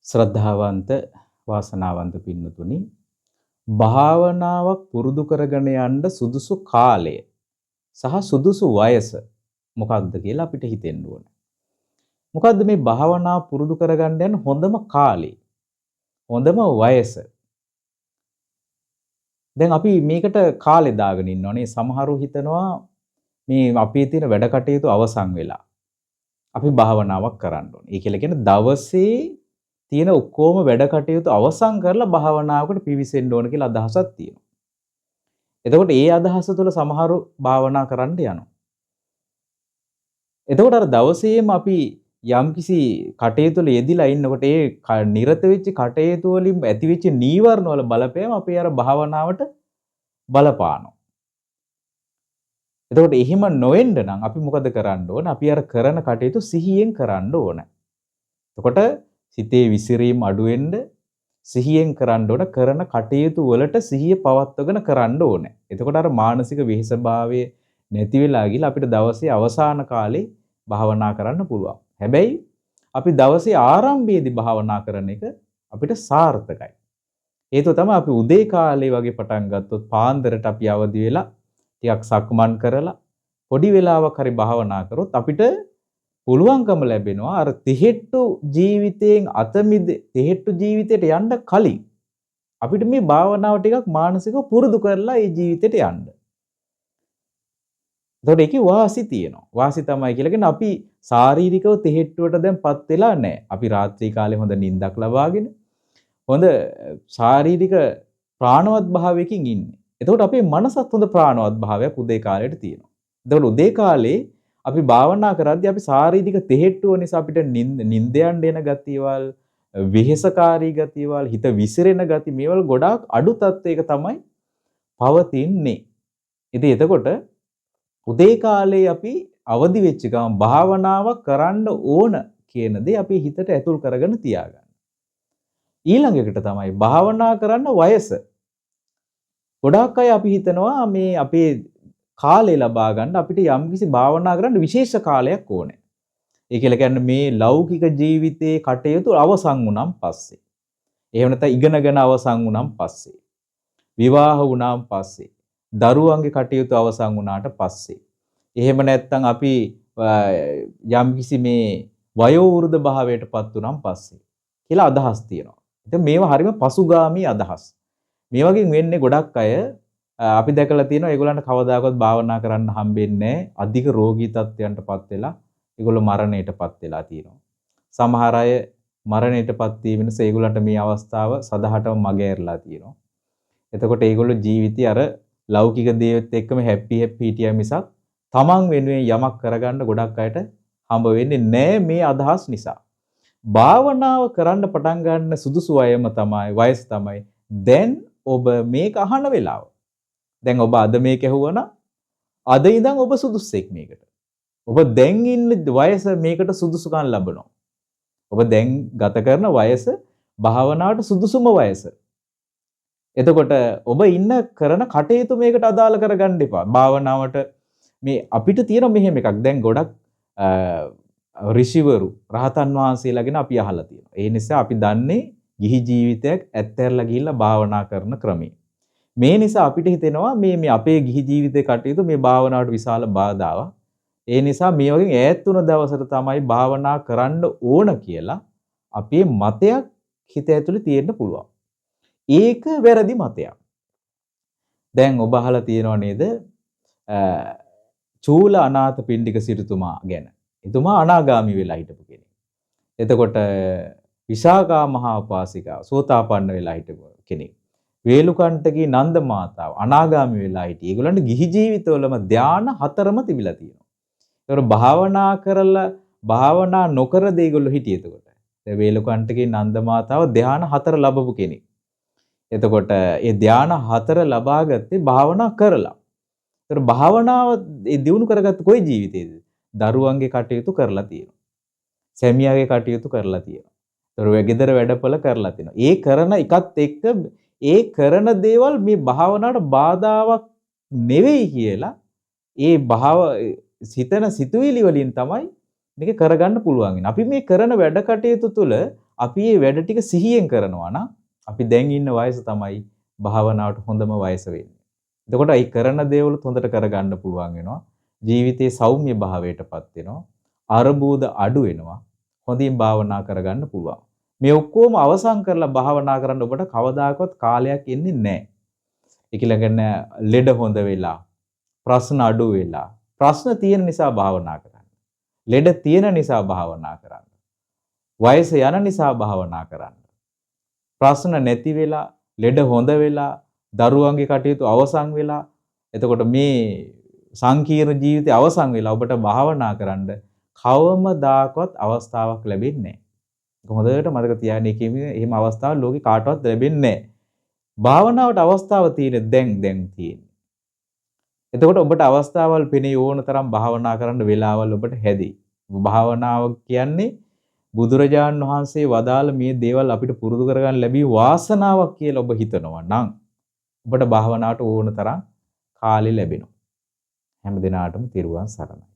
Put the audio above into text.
ශ්‍රද්ධාවන්ත වාසනාවන්ත පින්නතුනි භාවනාවක් පුරුදු කරගෙන යන්න සුදුසු කාලය සහ සුදුසු වයස මොකක්ද කියලා අපිට හිතෙන්න ඕනේ. මොකද්ද මේ භාවනා පුරුදු කරගන්න යන හොඳම කාලේ? හොඳම වයස. දැන් අපි මේකට කාලේ දාගෙන ඉන්නවනේ. සමහරව හිතනවා මේ අපේ තියෙන වැඩ කටයුතු අවසන් වෙලා අපි භාවනාවක් කරන්න ඕනේ. ඒ කියලා කියන්නේ දවසේ තියෙන ඔක්කොම වැඩ කටයුතු අවසන් කරලා භාවනාවකට පිවිසෙන්න ඕන කියලා අදහසක් තියෙනවා. එතකොට ඒ අදහස තුළ සමහරු භාවනා කරන්න යනවා. එතකොට අර දවසේම අපි යම්කිසි කටයුතු වල යෙදිලා ඉන්නකොට ඒ නිරත වෙච්ච කටයුතු වලින් ඇතිවෙච්ච නීවරණ වල බලපෑම අපේ අර භාවනාවට බලපානවා. එතකොට එහෙම නොවෙන්න නම් අපි මොකද කරන්න ඕන? අපි අර කරන කටයුතු සිහියෙන් කරන්න ඕන. එතකොට සිතේ විසිරීම අඩු වෙන්න සිහියෙන් කරන්න ඕන. කරන කටයුතු වලට සිහිය පවත්වගෙන කරන්න ඕනේ. එතකොට අර මානසික වෙහෙසභාවය නැති වෙලා ගිහලා අපිට දවසේ අවසාන කාලේ භාවනා කරන්න පුළුවන්. හැබැයි අපි දවසේ ආරම්භයේදී භාවනා කරන එක අපිට සාර්ථකයි. හේතුව තමයි අපි උදේ කාලේ වගේ පටන් ගත්තොත් පාන්දරට අපි අවදි වෙලා ටිකක් සක්මන් කරලා පොඩි වෙලාවක් හරි භාවනා කරොත් අපිට පුළුවන්කම ලැබෙනවා අර තිහෙට්ටු ජීවිතයෙන් තිහෙට්ටු ජීවිතයට යන්න කලින් අපිට මේ භාවනාව ටිකක් මානසිකව පුරුදු කරලා ඒ ජීවිතයට යන්න. එතකොට ඒකේ වාසි තියෙනවා. වාසි තමයි කියලා කියන්නේ අපි ශාරීරිකව තිහෙට්ටුවට දැන්පත් වෙලා නැහැ. අපි රාත්‍රී කාලේ හොඳ නිින්දක් ලබාගෙන හොඳ ශාරීරික ප්‍රාණවත් භාවයකින් ඉන්නේ. එතකොට අපේ මනසත් හොඳ ප්‍රාණවත් භාවයක් උදේ කාලේට තියෙනවා. එතකොට උදේ කාලේ අපි භාවනා කරද්දී අපි ශාරීරික තෙහෙට්ටුව නිසා අපිට නිින්ද යන්න එන ගතියවල්, වෙහෙසකාරී ගතියවල්, හිත විසිරෙන ගති මේවල් ගොඩාක් අඩු තත්වයක තමයි පවතින්නේ. ඉතින් එතකොට උදේ කාලේ අපි අවදි වෙච්ච ගමන් භාවනාවක් කරන්න ඕන කියන දේ අපි හිතට ඇතුල් කරගෙන තියාගන්න. ඊළඟ එකට තමයි භාවනා කරන්න වයස. ගොඩාක් අය අපි හිතනවා මේ අපේ කාලය ලබා ගන්න අපිට යම්කිසි භාවනා කරන්න විශේෂ කාලයක් ඕනේ. ඒ කියලා කියන්නේ මේ ලෞකික ජීවිතයේ කටයුතු අවසන් වුණාන් පස්සේ. එහෙම නැත්නම් ඉගෙනගෙන අවසන් වුණාන් පස්සේ. විවාහ වුණාන් පස්සේ. දරුවන්ගේ කටයුතු අවසන් වුණාට පස්සේ. එහෙම නැත්නම් අපි යම්කිසි මේ වයෝ වෘද්ධ භාවයටපත් වුණාන් පස්සේ කියලා අදහස් තියෙනවා. ඉතින් මේවා හරිම පසුගාමී අදහස්. මේ වගේ වෙන්නේ ගොඩක් අය අපි දැකලා තියෙනවා ඒගොල්ලන්ට කවදාකවත් භාවනා කරන්න හම්බෙන්නේ නැහැ. අධික රෝගී තත්ත්වයන්ටපත් වෙලා ඒගොල්ලෝ මරණයටපත් වෙලා තියෙනවා. සමහර අය මරණයටපත් වීම නිසා ඒගොල්ලන්ට මේ අවස්ථාව සදහටම මගහැරලා තියෙනවා. එතකොට ඒගොල්ලෝ ජීවිතය අර ලෞකික දේවත් එක්කම හැපි හිටියා මිසක් තමන් වෙනුවෙන් යමක් කරගන්න ගොඩක් අයට හම්බ වෙන්නේ නැහැ මේ අදහස් නිසා. භාවනාව කරන්න පටන් ගන්න සුදුසු වයස තමයි දැන් ඔබ මේක අහන වෙලාව. දැන් ඔබ අද මේක ඇහුවනම් අද ඉඳන් ඔබ සුදුස්සෙක් මේකට. ඔබ දැන් ඉන්න වයස මේකට සුදුසුකම් ලබනවා. ඔබ දැන් ගත කරන වයස භාවනාවට සුදුසුම වයස. එතකොට ඔබ ඉන්න කරන කටයුතු මේකට අදාළ කරගන්න එපා. භාවනාවට මේ අපිට තියෙන මෙහෙම එකක්. දැන් ගොඩක් ඍෂිවරු රහතන් වහන්සේලා ගැන අපි අහලා තියෙනවා. ඒ නිසා අපි දන්නේ ගිහි ජීවිතයක් ඇත්තැරලා ගිහිල්ලා භාවනා කරන ක්‍රමය. මේ නිසා අපිට හිතෙනවා මේ අපේ ගිහි ජීවිතේ කටයුතු මේ භාවනාවට විශාල බාධාවක්. ඒ නිසා මේ වගේ ඈත් වුණ දවසට තමයි භාවනා කරන්න ඕන කියලා අපේ මතයක් හිත ඇතුලේ තියෙන්න පුළුවන්. ඒක වැරදි මතයක්. දැන් ඔබ අහලා තියෙනව නේද? චූල අනාථ පිණ්ඩික සිටුතුමා ගැන. එතුමා අනාගාමී වෙලා හිටපු කෙනෙක්. එතකොට විශාකා මහා උපාසිකාව සෝතාපන්න වෙලා හිටපු කෙනෙක්. වේලුකණ්ඨගේ නන්ද මාතාව අනාගාමී වෙලා හිටියේ. ඒගොල්ලන්ට ගිහි ජීවිතවලම ධාන 4ම තිබිලා තියෙනවා. ඒතකොට භාවනා කරලා භාවනා නොකර දෙයගොල්ලෝ හිටියේ එතකොට. දැන් වේලුකණ්ඨගේ නන්ද මාතාව ධාන 4 ලැබපු කෙනෙක්. එතකොට ඒ ධාන 4 ලබා ගත්තේ භාවනා කරලා. ඒතර භාවනාව දියුණු කරගත්ත කොයි ජීවිතේද? දරුවන්ගේ කටයුතු කරලා තියෙනවා. සැමියාගේ කටයුතු කරලා තියෙනවා. ඒතර ගෙදර වැඩපොළ කරලා තියෙනවා. ඒ කරන එකත් එක්ක ඒ කරන දේවල් මේ භාවනාවට බාධාවක් නෙවෙයි කියලා ඒ සිතන සිතුවිලි වලින් තමයි මේක කරගන්න පුළුවන්. අපි මේ කරන වැඩ කටයුතු තුළ අපි මේ වැඩ ටික සිහියෙන් කරනවා නම් අපි දැන් ඉන්න වයස තමයි භාවනාවට හොඳම වයස වෙන්නේ. එතකොට ඒ කරන දේවලුත් හොඳට කරගන්න පුළුවන් වෙනවා. ජීවිතයේ සෞම්‍ය භාවයටපත් වෙනවා. අරබෝධ අඩු වෙනවා. හොඳින් භාවනා කරගන්න පුළුවන්. මේ ඔක්කොම අවසන් කරලා භාවනා කරන්න ඔබට කවදාකවත් කාලයක් එන්නේ නැහැ. ඒක ළඟන ලෙඩ හොඳ වෙලා, ප්‍රශ්න අඩු වෙලා, ප්‍රශ්න තියෙන නිසා භාවනා කරන්න. ලෙඩ තියෙන නිසා භාවනා කරන්න. වයස යන නිසා භාවනා කරන්න. ප්‍රශ්න නැති වෙලා, ලෙඩ හොඳ වෙලා, දරුවන්ගේ කටයුතු අවසන් වෙලා, එතකොට මේ සංකීර්ණ ජීවිතය අවසන් වෙලා ඔබට භාවනා කරන්න කවමදාකවත් අවස්ථාවක් ලැබෙන්නේ නැහැ. හොඳට මතක තියාගන්න එහෙම අවස්ථාවක් ලෝකේ කාටවත් ලැබෙන්නේ නැහැ. භාවනාවට අවස්ථාව තියෙන්නේ දැන් තියෙන්නේ. එතකොට ඔබට අවස්ථාවල් පෙනේ ඕන තරම් භාවනා කරන්න වෙලාවල් ඔබට හැදෙයි. භාවනාව කියන්නේ බුදුරජාණන් වහන්සේ වදාළ මේ දේවල් අපිට පුරුදු කරගන්න ලැබී වාසනාවක් කියලා ඔබ හිතනවා නම් ඔබට භාවනාවට ඕන තරම් කාලෙ ලැබෙනවා. හැම දිනාටම තිරුවන් සරණයි.